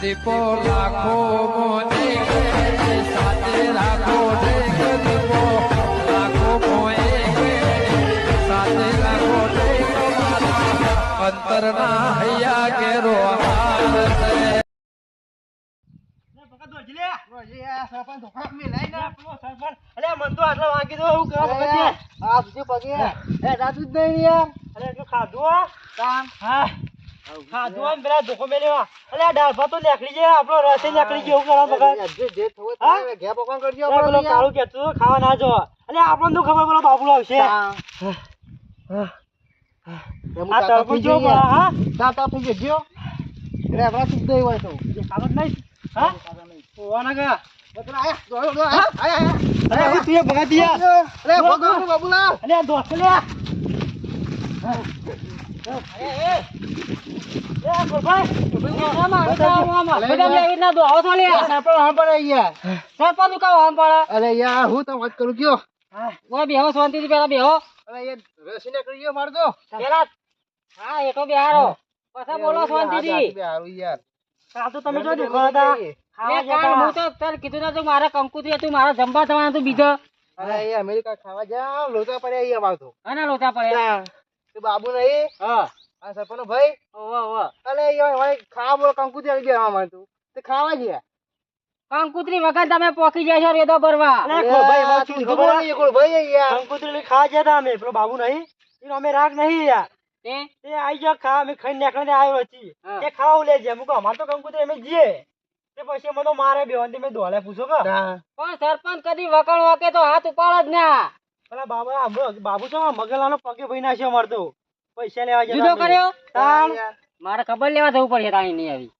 દીપો લાખો મોને સાથે રાખો દીપો લાખો મોએ સાથે રાખો અંતરના હૈયા કેરો ખાવા ના જો એટલે આપણને તો ખબર બોલો બાબુલો આવશે શાંતિ પેલા બેહો હા એ તો બેહારો પછી બોલો શાંતિથી તો તમે જો દેખો હતા હું તો તાર કીધું નતું મારા કંકુત્રી હતું મારા જમવા થવાના હતું બીજો અમેરિકા ખાવા જાવ લોચા પડ્યા અમાર તો અને લોચા પડ્યા બાબુ નહીં હા આ સરપંચ ભાઈ અલે ખાવા બોલો કંકુત્રી આવી ગયા અમાર તો તે ખાવા ગયા કંકુત્રી વગર તમે પોકી જશો રેદો ભરવા કંકુત્રી ખાવા ગયા હતા અમે પેલો બાબુ નહીં એનો અમે રાગ નહીં યાર તે આઈ ગયો ખા અમે ખાઈ નીકળીને આવ્યો હતી તે ખાવા લે છે મુકો અમાર તો કંકુત્રી અમે જીએ તે પછી મને મારે બેવાંતી મેં દોલે પૂછો કે પણ સરપંચ કદી વકળ વાકે તો હાથ ઉપાડ જ ના પેલા બાબુ છો મગલાનો પગે ભઈ નાખ્યો મારતો પૈસા લેવા જતો જુદો કર્યો મારે ખબર લેવા જવું પડશે તાણી નહીં આવી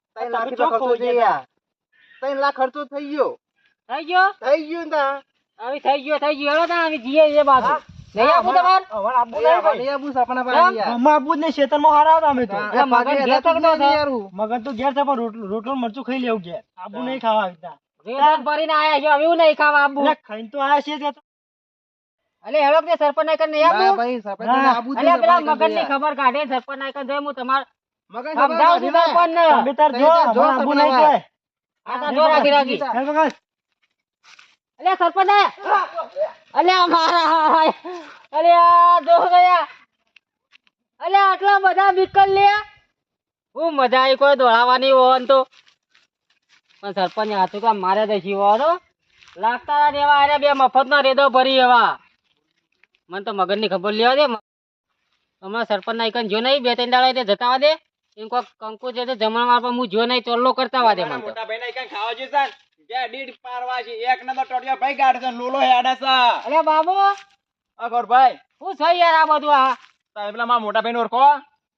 3 લાખ ખર્ચો થઈ ગયો ને આવી થઈ ગયો હેડો તા આવી જીએ એ બાજુ નહીં આપું તમાર આબુ ને શેતરમાં હારા હતા અમે તો મગન તો ઘેર છે પણ રોટલો મરચું ખાઈ લેવું ઘેર આબુ નહીં ખાવા આવતા રેત ભરીને આયા છે હવે નહીં ખાવા આબુ ખાઈને તો આયા છે અલે હેડો કે સરપંચ નાયકન નહીં આબુ અલે પેલા મગન ની ખબર કાઢે સરપંચ નાયકન જોઈ હું તમાર મગન સમજાવ છું સરપંચ ને તમે તાર જો આબુ નહીં જોય આ તા જો રાખી અલે સરપંચ અલે અમારા અલે આ જો ગયા અલે આટલા બધા વિકલ લે હું મજા આવી કોઈ દોડાવાની હોન તો પણ સરપંચ હાથું કામ મારે દેશી હોવાનો લાગતા દેવા અરે બે મફતનો રેદો ભરી એવા મને તો મગનની ખબર લેવા દે હમણાં સરપંચ ના એકન જો નહીં 2-3 દાડા જતાવા દે એમ કોઈ કંકુ છે જમણવાર પર હું જો નહીં ચોલ્લો કરતા વા દે મને મોટા ભાઈ ના એકન ખાવા જો સર જે દીડ પારવા છે એક નંબર ટોટિયો ભાઈ ગાડે લોલો હેડા છે અરે બાબુ અગર ભાઈ હું છે યાર આ બધું આ તમે પેલા મારા મોટા ભાઈ ને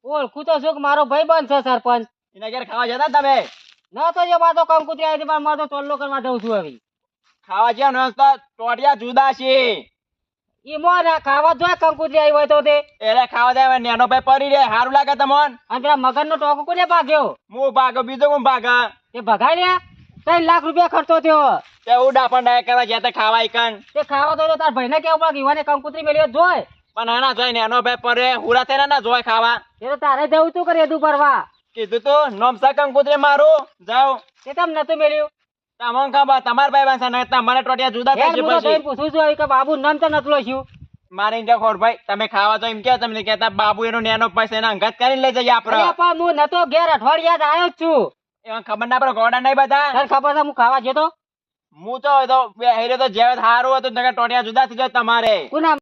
ઓળખું તો છું કે મારો ભાઈ બંધ છે સરપંચ એના ઘેર ખાવા જતા તમે ના તો જે બાતો કંકુત્રી આવી પણ મારો તો ચોલ્લો કરવા જઉં છું હવે ખાવા જ્યાં ન ટોટિયા જુદા છે ઈ મોન ખાવા જો કંકુત્રી આવી હોય તો તે એટલે ખાવા જાય નેનો ભાઈ પડી રે હારું લાગે તમોન અને પેલા મગન નો ટોકો કોને ભાગ્યો હું ભાગો બીજો કોણ ભાગા તે ભગાઈ લે 3 લાખ રૂપિયા ખર્ચો થયો તે ઉડા પણ ડાય કરવા જ્યાં તે ખાવા આઈકન તે ખાવા તો તાર ભાઈને કેવું પડે ઈવાને કંકુત્રી મેલ્યો જોય પણ નાના જોય નેનો ભાઈ પરે હુરા થઈને ના જોય ખાવા એ તો તારે જવું તું કરે દુ પરવા કીધું તો નોમસા કંકુત્રી મારું જાવ તે તમ નતું મેલ્યું તમન ખબર તમાર ભાઈ બાંસા ન તમારે ટોટિયા જુદા થઈ છે પછી પૂછું છું કે બાબુ નામ તો નતલો છું મારે ઇન્ડિયા ખોર ભાઈ તમે ખાવા તો એમ કે તમને કહેતા બાબુ એનો નેનો પૈસા એના અંગત કરીને લઈ જઈએ આપણે અરે પણ હું નતો ઘેર અઠવાડિયા જ આવ્યો છું એમાં ખબર ના પડે ગોડા નહીં બધા તને ખબર છે હું ખાવા જતો હું તો બે હેરે તો જેવા હારું હતું નકર ટોટિયા જુદા થઈ જાય તમારે કોના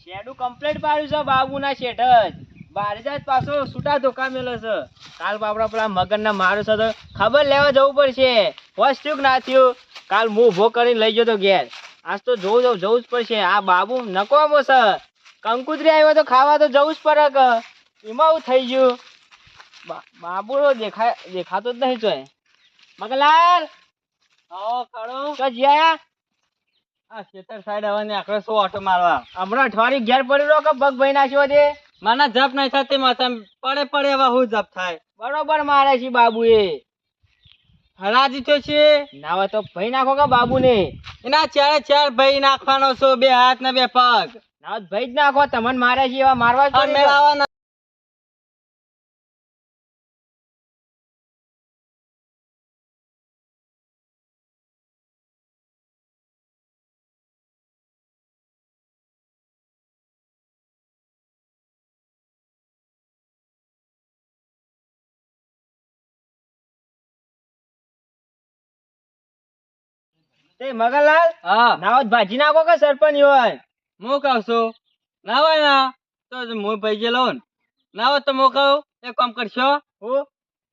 શેડું કમ્પ્લીટ પાડ્યું છે બાબુના શેઠ જ બારે જાય પાછો છૂટા ધોકા મેલો છે કાલ બાપડા પેલા મગન ના મારું છે તો ખબર લેવા જવું પડશે વસ્તુ ના થયું કાલ હું ઉભો કરીને લઈ જતો ઘેર આજ તો જવું જ પડશે આ બાબુ નકોમો છે કંકુતરી આવ્યો તો ખાવા તો જવું જ પડે કે એમાં એવું થઈ ગયું બાબુ દેખાતો જ નહીં ચોય મગલાલ ખડો તો જ્યાં આ ખેતર સાઈડ હવે નીકળે શું ઓટો મારવા હમણાં અઠવાડિયું ઘેર પડી રહ્યો કે પગ ભાઈ નાખ્યો છે મને જપ નહીં થતી માથે પડે હવે હું જપ થાય બરોબર મારે છે બાબુ એ હરાજી તો છે ના હોય તો ભાઈ નાખો કે બાબુ ને એના ચારે ચાર ભાઈ નાખવાનો છો 2 હાથ ને 2 પગ ના હોય તો ભાઈ જ નાખો તમને મારે છે એવા મારવા જ અને પડે ને. મેળાવાના તે મગનલાલ હા ના હોય તો ભાજી નાખો કે સરપંચ હોય હું કહું છું ના હોય ના તો હું ભાઈ જે લઉં ને. ના હોય તો હું કહું એક કામ કરશો હું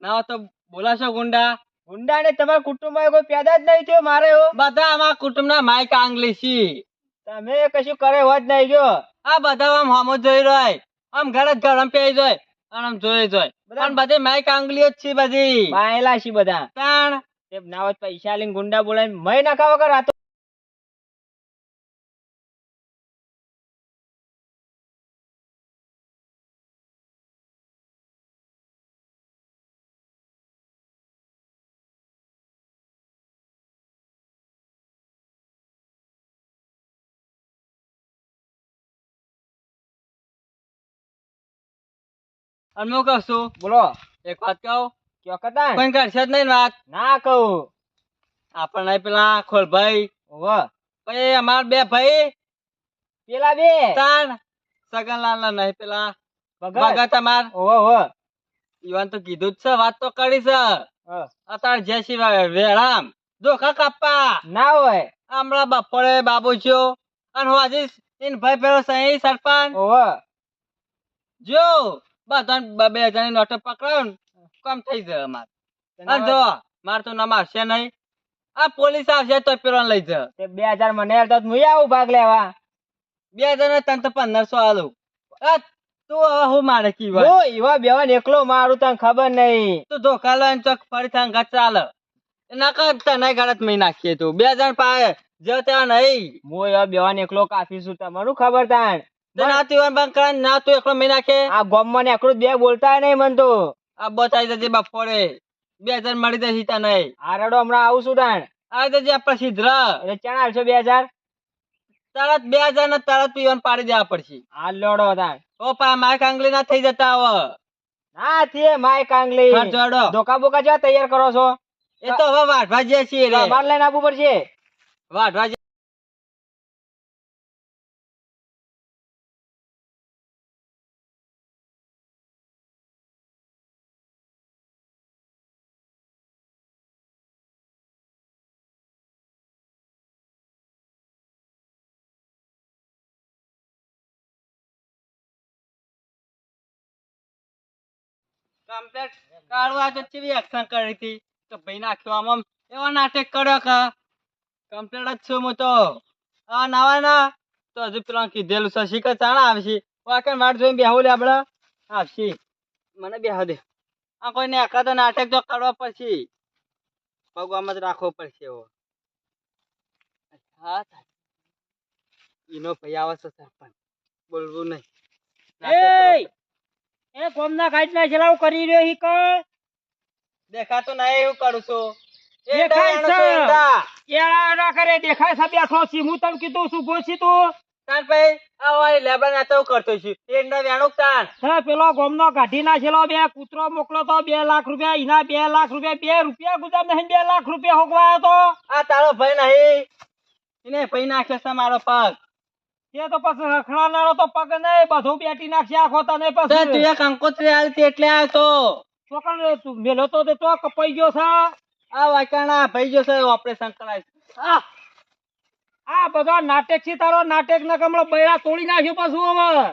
ના હોય તો બોલાશો ગુંડા ગુંડા ને તમારા કુટુંબમાં કોઈ પેદા જ નહીં થયો મારે હો. બધા અમારા કુટુંબના માઈક આંગલી છી તમે કશું કરે હોત નહીં જો આ બધા આમ હામો જોઈ રહ્યો આમ ઘર જ ગરમ પી જોય અને આમ જોઈ જોય બધા- પણ બધી માઈક આંગલીઓ જ છે બધી બાયેલા છે બધા તાણ તે ના હોય તો પૈસા લઈને ગુંડા બોલાવીને મય નાખા વગર આ તો અને હું કહું છું બોલો એક વાત કહું કયો કતા કોઈ કરશે જ નહીં વાત ના કહું આપણને પેલા ખોલભાઈ ઓવ પછી અમારા 2 ભાઈ પેલા બે તાણ સગનલાલ ના નહીં પેલા ભગત ભગત અમાર ઓવ ઓવ ઈવન તો કીધું જ છે વાત તો કરી છે અત્યારે જે સિવાય વેળામ ધોકા કાપવા ના હોય હમણાં બપોરે બાબુ છો અને હું આજે ઇન ભાઈ પેલો સહી સરપંચ ઓવ જો બધા 2 જણી નોટો પકડાયો ને કામ થઈ જાય અમાર અને જો માર તો નામ આવશે નહીં આ પોલીસ આવશે તો પેલો લઈ જ તે 2000 મને હાલતા તો હું આવું ભાગ લેવા 2 જણા તને તો 1500 આલું આ તું હવે હું મારે કીવા હું એવા બેવાન એકલો મારું તને ખબર નહીં તું ધોકા લઈને ચોક ફરી થઈને ઘર ચાલે એના કર તને ગળત મહી નાખીએ તું 2 જણ પાય જો ત્યાં નહીં હું એવા બેવાન એકલો કાફી છું તમને ખબર તાણ તે ના તું બંધ કરે ના તું એકલો મહી નાખે આ ગામમાં ને એકલું બે બોલતા નહીં મન તો આ બતાવી દેજે બપોરે 2 જણ મળી જશે ત્યાં નહીં આ રડો હમણાં આવું છું તાણ આવી દેજે આપણે સિદ્ધર એટલે ચાણ આવશો 2000 તરત 2 જણ તરત પીવાનું પાડી દેવા પડશે આ લડો તાણ ઓ પા માર કાંગલી ના થઈ જતા હવે ના તે માય કાંગલી હા, જોડો. ધોકા બોકા જેવા તૈયાર કરો છો એ તો હવે વાઢવા જઈએ છીએ રે બાર લઈને આપવું પડશે વાઢવા કમ્પ્લેટ કાઢવા તો ચેવી એક્શન કરી હતી તો ભાઈ નાખ્યો આમ એવો નાટક કર્યો કે કમ્પ્લેટ જ છું હું તો આ નાવા ના તો હજુ પેલા કીધેલું છે શીખર ચાણા આવશે વાકણ વાટ જોઈને બેહવું લે આપણે આવશે મને બેહવા દે આ કોઈને એકાદો નાટક તો કરવા પડશે ભગવાન જ રાખવો પડશે એવો હા ઈનો ભાઈ આવે છે સરપંચ બોલવું નહીં એ કોમના કાઢના ચલાવ કરી રહ્યો હી કર દેખાતું નહીં એવું કરું છું દેખાય છે એડા ના કરે દેખાય છે બેઠો છી હું તને કીધું છું ગોછી તું તાર ભાઈ આ વાળી લેબડા ના તો કરતો છું એંડા વેણુક તાર હે પેલો ગોમનો કાઢી નાખેલો બે કૂતરો મોકલો તો 2 લાખ રૂપિયા એના 2 લાખ રૂપિયા 2 રૂપિયા ગુજાર નહીં 2 લાખ રૂપિયા હોગવાયો તો આ તારો ભાઈ નહીં એને ભાઈ નાખ્યો છે મારો પગ તે તો પછી રખડાનારો તો પગ નહીં બધું બેટી નાખશે આખો તને તો તું પછી એક કંકોત્રી આલતી એટલે આવ્યો તો છોકરો તું મેલો તો તે તો કપાઈ ગયો છે આ વાયકાણા ભાઈ જો છે ઓપરેશન કરાય આ બધો નાટક છે તારો નાટક ને કમળો બૈરા તોડી નાખ્યો પાછું હવે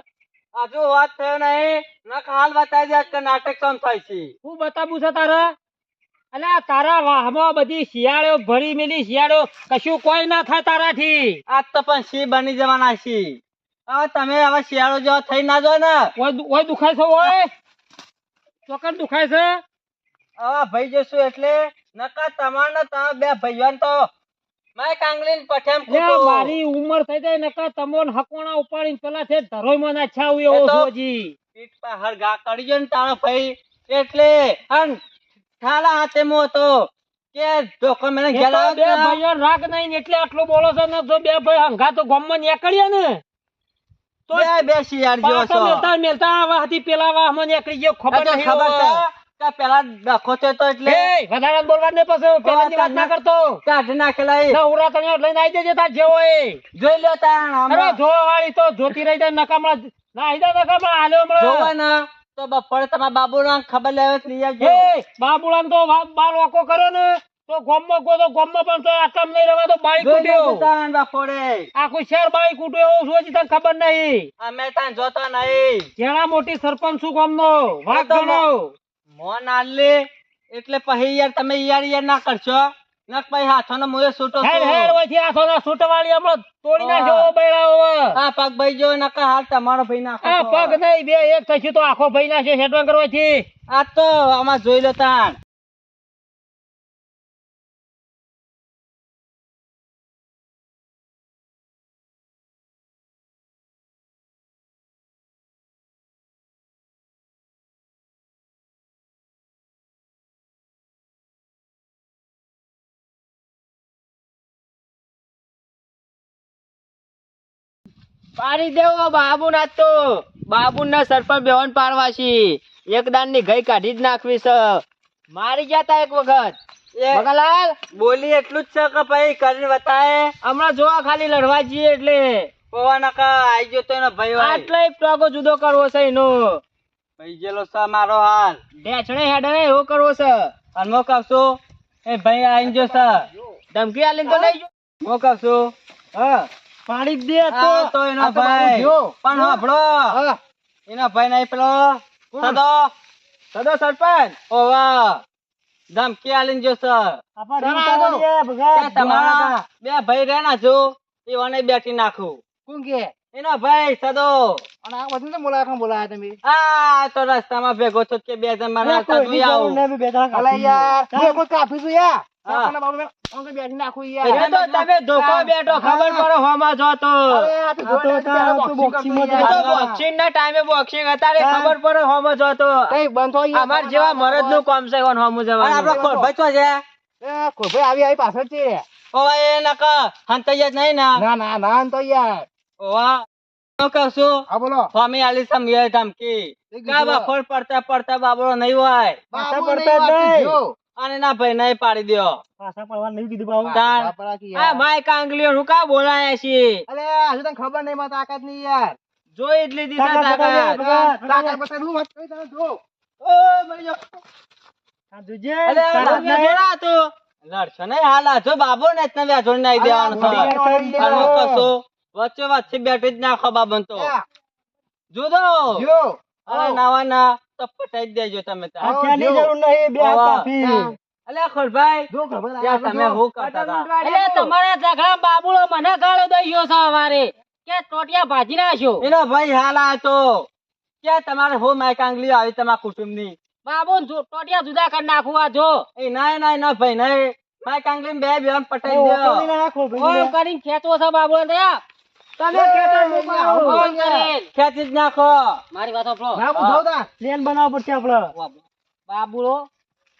હજુ વાત થયો નહીં નક હાલ બતાવી દે કે નાટક કેમ થાય છે હું બતાવું છે તારે અલ્યા તારા વાહમાં બધી શિયાળો ભરી મેલી શિયાળો કશું કોઈ ના થાય તારાથી આજ તો પણ સી બની જવાના છે હવે તમે હવે શિયાળો જેવો થઈ ના જો ને ઓય દુખાય છે ઓય ચોકન દુખાય છે હવે ભાઈ જશું એટલે નકા તમારે તમે 2 ભાઈઓને તો માય કાંગલીન પઠેમ લે, કૂટું. મારી ઉંમર થઈ જાય નકર તમોન હકોણા ઉપાડીને પેલા છે ધરોઈમાં નાખ્યા આવું એવો એ તો- છું હજી. પીઠ પર હરગા કરી જો ને તારો ભાઈ એટલે અન થાલા હાથે મો તો કે ધોકો મને એ ઘેર તો આવ્યો બે ને. ભાઈઓ રાગ નહીં ને એટલે આટલું બોલો છો ને જો બે ભાઈ હંગા તો ગામમાં નીકળ્યા ને તો બે શિયાળ જેવો પાછા છો. મેલતા મેલતા આ વાહથી પેલા વાહમાં નીકળી ગયો ખબર આ તો નહીં ખબર હવે. છે કે પેલા ડખો થયો તો એટલે એ વધારે બોલવા નહીં પછી પેલાની વાત ના કરતો કાઢી નાખેલા એ. નવરા તને લઈને આવી જજે તાર જેવો એ જોઈ લ્યો તાણ અરે હમણાં. જોવા વાળી તો જોતી રહી જાય નકામડા ના આવી જાય નકામડા હાલ્યો જોવો હમણાં. ને તો બપોરે તમારા બાબુને ખબર લેવા જ લઈ આવજો. એ બાબુલાન તો બાર વાકો કર્યો ને તો ગોમમાં ગો તો ગોમમાં પણ તો આટલામ નહીં રહેવા તો બાળી જોઈ લેજો કૂટ્યો તાણ બપોરે. આખું શહેર બાળી કૂટ્યો એવું શું હજી તને ખબર નહીં અમે તાણ જોતા નહીં. જેના મોટી સરપંચ છું ગામનો વાત તો ગણો મોન આલે એટલે પછી યાર તમે યાર ના કરશો નક પછી હાથોનો મોયો છૂટો હેડ છો. હેડ ઓયથી આથોના સૂટવાળી હમણાં તોડી હા. નાખ્યો બૈરાઓ આ પગ ભાઈ જો નકર હાલ તમારો ભાઈ નાખો આ છો. પગ નહીં બે એક થશે તો આખો ભાઈ નાખે હેડવાન કરવાથી આ તો આમાં જોઈ લો તાણ. પાડી દેવો બાબુ ના તો બાબુ ના સરપંચ બેવન પાડવાશી એક દાન ની ગઈ કાઢી જ નાખવી છે મારી ગયા તા એક વખત એ મગનલાલ બોલી એટલું જ છે કે ભાઈ કરીને બતાવે. હમણાં જોવા ખાલી લડવા જઈએ એટલે પવા નકા આઈ ગયો તો એનો ભાઈ હોય. આટલો ટોકો જુદો કરવો છે એનો ભાઈ ગયેલો છે મારો હાલ. ઢેચણે હેડે એવો કરવો છે અને હું કહું છું એ ભાઈ આઈ ગયો છે. ધમકી આલીને તો લઈ હું કહું છું હા પાડી જ દે આ તો એનો ભાઈ પણ હાંભળો એનો ભાઈ નહીં પેલો સદો સદો સરપંચ ઓવા ધમકી આલીને જો સર તમારા બે ભાઈ રહેના છો એવાને બેઠી નાખું. કોણ કે એનો ભાઈ સદો અને આ બધું બોલાયા તમે આ તો રસ્તામાં ભેગો છો કે બે જણ મારા હાથમાં જોઈ આવું. અલે યાર હું કોઈ કાફી છું યાર હા. આપણને બાબુ મેં અંકલ બેઠી નાખું યાર એ તો તમે ધોકો બેઠો ખબર પડે હોમાં જો તો. અરે આ તો બોક્સિંગ એ તો બોક્સિંગ ના ટાઈમે બોક્સિંગ અત્યારે ખબર પડે હોમાં જો તો. કઈ બંધ હોય યાર. અમાર જેવા મરદ નું કામ છે કોણ હોમું જવાનું. આપડે ખોરભાઈ તો છે. એ કોઈ ભાઈ આવી પાછળ છે ઓવા એ નકા હંતાઈ જ નહીં ના. ના ના ના તો યાર ઓવા હું કહું છું હા બોલો સ્વામી આલી સમજે ધમકી કા બફોર પડતા પડતા બાબરો નહીં હોય બાબુ પડતા નહીં વાત નહીં. જો. અને ના ભાઈ નહીં પાડી દ્યો. પાછા પડવાનું નહીં કીધું બાબુ તાણ. બાપરા કી આ યાર. માય કાંગલીઓ હું કા બોલાયા છે અલે હજુ તને ખબર નહીં મારી તાકાત નહીં યાર જોઈ એટલી દિશા તાકાત તાકાત. તાકાત બતાવી હું વાત કરી તને જો ઓ મરી ગયો. જોજે અલે તારા જોડા તું લડશો નહીં હાલ જો બાબુ ને તને વ્યાજોડ નાઈ દેવાનું છે. અને હું કહું છું, વચ્ચે વચ્ચે બેઠી જ નાખો બાબન તો યા, જુદો જો અરે નાવા ના તો પટાઈ જ દેજો તમે તાર. આની જરૂર નહીં બે હાથ ઓવા. કાપી. અલ્યા ખોરભાઈ જો ખબર ત્યાં તમે હું કરતા હતા? એટલે તમારા ઝઘડા બાબુલો મને ગાળો દઈ ગયો છે સવારે કે ટોટિયા ભાજી નાખ્યો એનો ભાઈ હાલ આ તો ક્યાં તમારે હો માય કાંગલી આવી તમારા કુટુંબ ની બાબુ ટોટિયા જુદા કરી નાખું આ જો એ ના ના ના ભાઈ નહીં માય કાંગલી બે બેન પટાઈ દો. ઓમ કરીને ખેંચવો છે બાબુ ત્યાં તમે ખેંચો ઓમ કરીને ખેંચી જ નાખો. મારી વાત સાંભળો ના હું જોઉં તા પ્લેન બનાવવો પડશે આપણે બાબુલો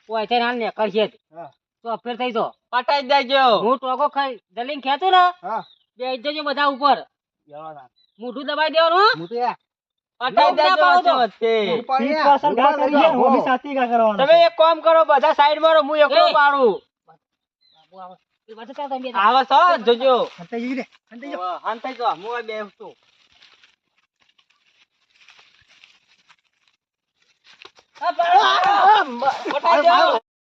કોઈ થઈને હાલ ને કરશે હા. તો ફેર થઈ જો પટાઈ જ દેજો. હું ટોકો ખાઈ જલીને ખેંચું ને હા બે જજો બધા ઉપર જવા મોઢું દબાઈ દેવાનું હો. હું તો યાર પટાઈ જ દેજો વચ્ચે વચ્ચે. તમે એક કામ કરો બધા સાઈડ માં રહો હું એકલો પાડું આવો છો જોજો. હંતાઈ જઈ રે હંતાઈ જા. હંતાઈ જો હું આ બેસું. પટાઈ દો.